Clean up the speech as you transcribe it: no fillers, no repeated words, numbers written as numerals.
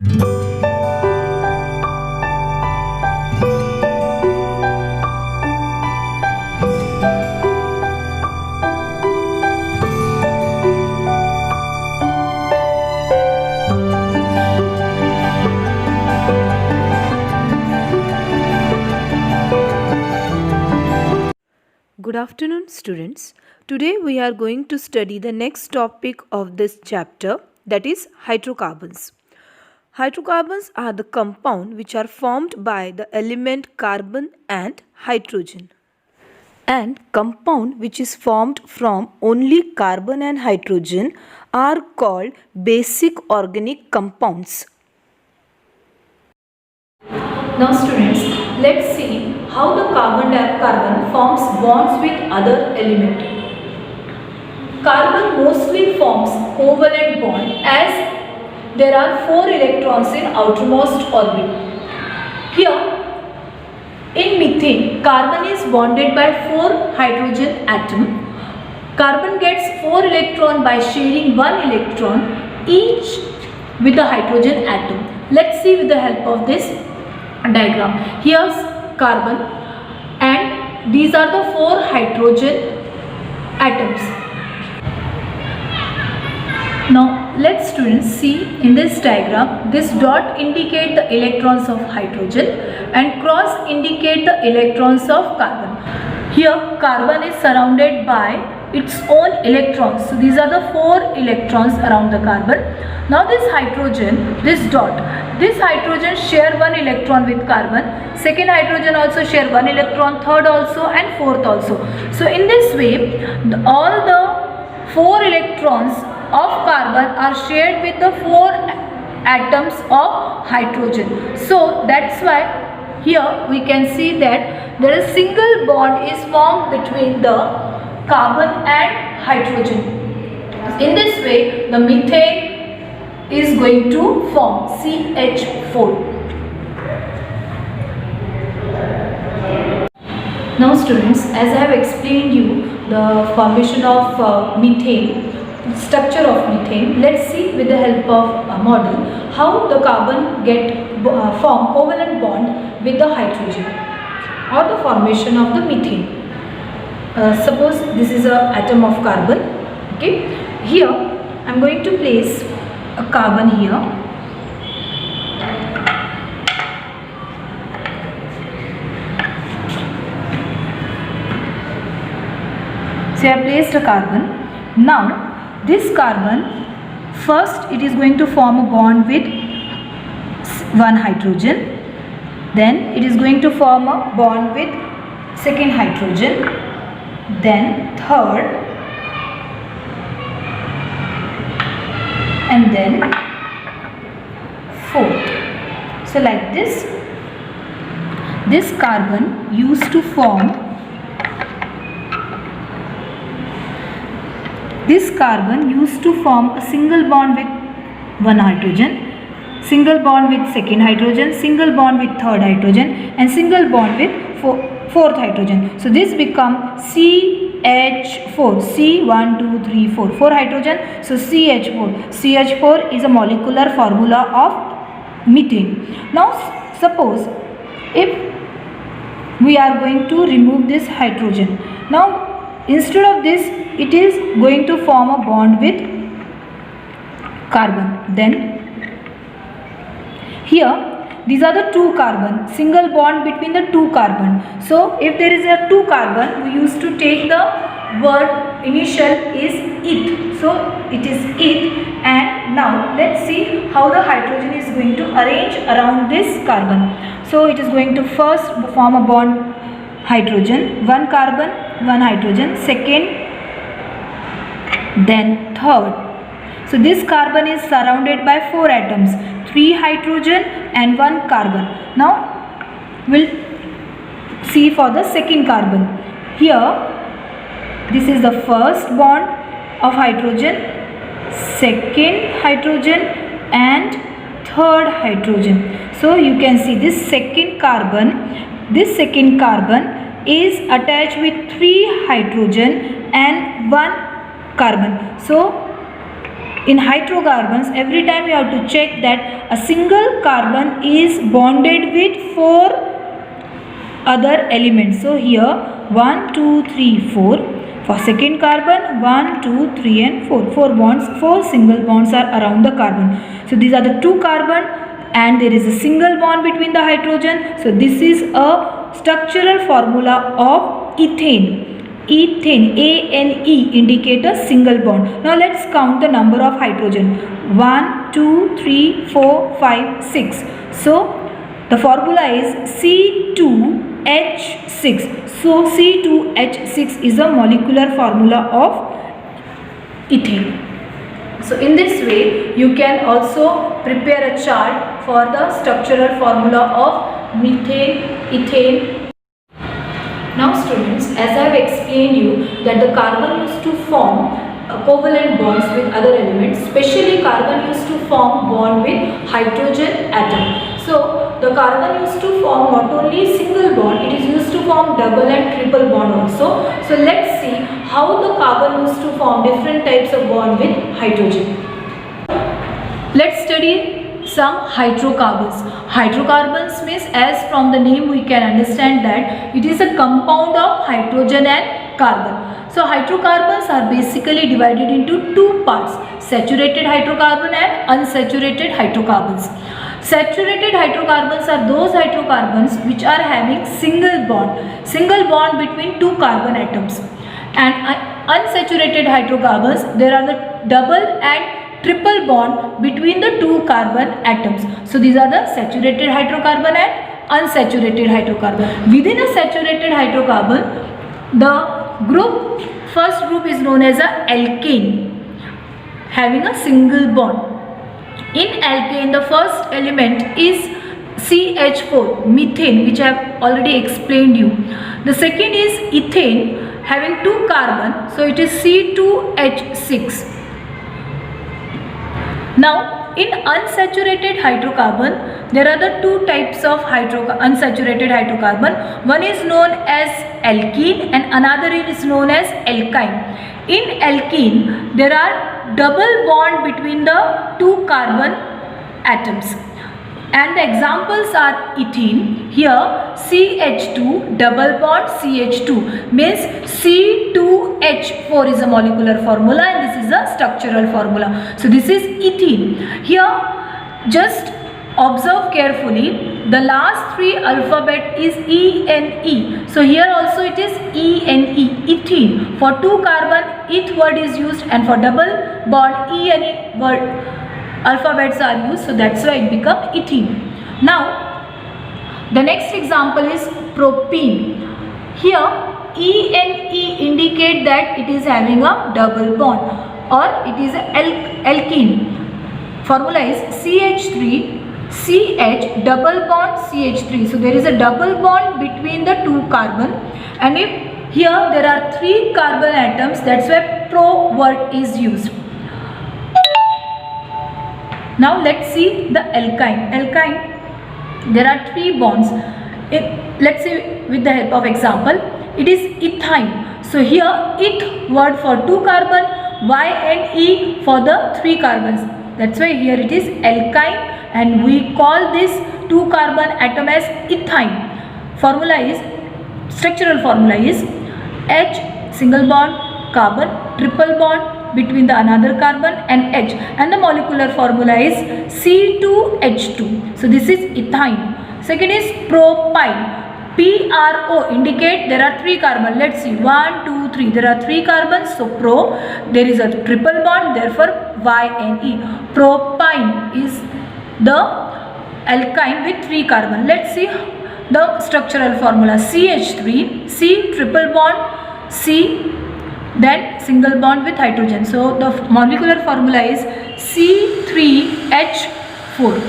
Good afternoon, students. Today we are going to study the next topic of this chapter, that is hydrocarbons. Hydrocarbons are the compounds which are formed by the element carbon and hydrogen. And compound which is formed from only carbon and hydrogen are called basic organic compounds. Now students, let's see how the carbon forms bonds with other element. Carbon mostly forms covalent bond as there are 4 electrons in outermost orbit. Here in methane, carbon is bonded by 4 hydrogen atom. Carbon gets 4 electron by sharing 1 electron each with the hydrogen atom. Let's see with the help of this diagram. Here's carbon and these are the 4 hydrogen atoms. Now let's students see in this diagram, this dot indicate the electrons of hydrogen and cross indicate the electrons of carbon. Here carbon is surrounded by its own electrons. So these are the 4 electrons around the carbon. Now this hydrogen, this dot, this hydrogen share 1 electron with carbon, second hydrogen also share 1 electron, third also and fourth also. So in this way all the 4 electrons of carbon are shared with the 4 atoms of hydrogen. So that's why here we can see that there is single bond is formed between the carbon and hydrogen. In this way the methane is going to form CH4. Now students, as I have explained you the formation of methane, structure of methane, let's see with the help of a model how the carbon form covalent bond with the hydrogen or the formation of the methane. Suppose this is a atom of carbon. Okay, here I am going to place a carbon here. So I have placed a carbon. Now this carbon, first it is going to form a bond with 1 hydrogen, then it is going to form a bond with second hydrogen, then third, and then fourth. So like this carbon used to form a single bond with 1 hydrogen, single bond with second hydrogen, single bond with third hydrogen and single bond with fourth hydrogen. So this becomes CH4, C1, 2, 3, 4, 4 hydrogen. So CH4. CH4 is a molecular formula of methane. Now suppose if we are going to remove this hydrogen. Now instead of this it is going to form a bond with carbon. Then here these are the 2 carbon, single bond between the 2 carbon. So if there is a 2 carbon, we used to take the word initial is it. So it is it. And now let's see how the hydrogen is going to arrange around this carbon. So it is going to first form a bond hydrogen, 1 carbon, 1 hydrogen, second, then third. So this carbon is surrounded by 4 atoms, 3 hydrogen and 1 carbon. Now we'll see for the second carbon. Here this is the first bond of hydrogen, second hydrogen and third hydrogen. So you can see this second carbon is attached with 3 hydrogen and 1 carbon. So In hydrocarbons, every time you have to check that a single carbon is bonded with 4 other elements. So here 1, 2, 3, 4. For second carbon 1, 2, 3 and 4. 4 bonds, 4 single bonds are around the carbon. So these are the 2 carbon and there is a single bond between the hydrogen. So this is a structural formula of ethane. Ethane, A-N-E, indicate a single bond. Now let's count the number of hydrogen. 1, 2, 3, 4, 5, 6. So the formula is C2H6. So C2H6 is a molecular formula of ethane. So in this way you can also prepare a chart for the structural formula of methane, ethane. Now students, as I have explained you that the carbon used to form covalent bonds with other elements, especially carbon used to form bond with hydrogen atom. So the carbon used to form not only single bond, it is used to form double and triple bond also. So let's see how the carbon used to form different types of bond with hydrogen. Let's study some hydrocarbons. Hydrocarbons means, as from the name we can understand that it is a compound of hydrogen and carbon. So hydrocarbons are basically divided into 2 parts, saturated hydrocarbon and unsaturated hydrocarbons. Saturated hydrocarbons are those hydrocarbons which are having single bond between 2 carbon atoms. And unsaturated hydrocarbons, there are the double and triple bond between the 2 carbon atoms. So these are the saturated hydrocarbon and unsaturated hydrocarbon. Within a saturated hydrocarbon, the first group is known as a alkane, having a single bond. In alkane, the first element is CH4, methane, which I have already explained you. The second is ethane, having 2 carbon, so it is C2H6. Now in unsaturated hydrocarbon, there are the 2 types of unsaturated hydrocarbon. One is known as alkene and another is known as alkyne. In alkene, there are double bond between the 2 carbon atoms. And the examples are ethene. Here CH2 double bond CH2 means C2H4 is a molecular formula and this is a structural formula. So this is ethene. Here just observe carefully, the last 3 alphabet is ENE. So here also it is ENE, ethene. For 2 carbon eth word is used and for double bond ENE word alphabets are used, so that's why it become ethene. Now the next example is propene. Here ENE indicate that it is having a double bond or it is alkene. Formula is CH3 CH double bond CH3. So there is a double bond between the 2 carbon, and if here there are 3 carbon atoms, that's why pro word is used. Now let's see the alkyne. Alkyne, there are 3 bonds. Let's see with the help of example. It is ethyne. So here eth word for 2 carbon, Y and E for the 3 carbons. That's why here it is alkyne and we call this 2 carbon atom as ethyne. Formula is, structural formula is H single bond carbon, triple bond between the another carbon and H, and the molecular formula is C2H2. So this is ethyne. Second is propyne. PRO indicate there are 3 carbon. Let's see, 1, 2, 3. There are 3 carbons. So pro, there is a triple bond, therefore YNE. Propyne is the alkyne with 3 carbon. Let's see the structural formula. CH3, C triple bond, C, then single bond with hydrogen. So the molecular formula is C3H4.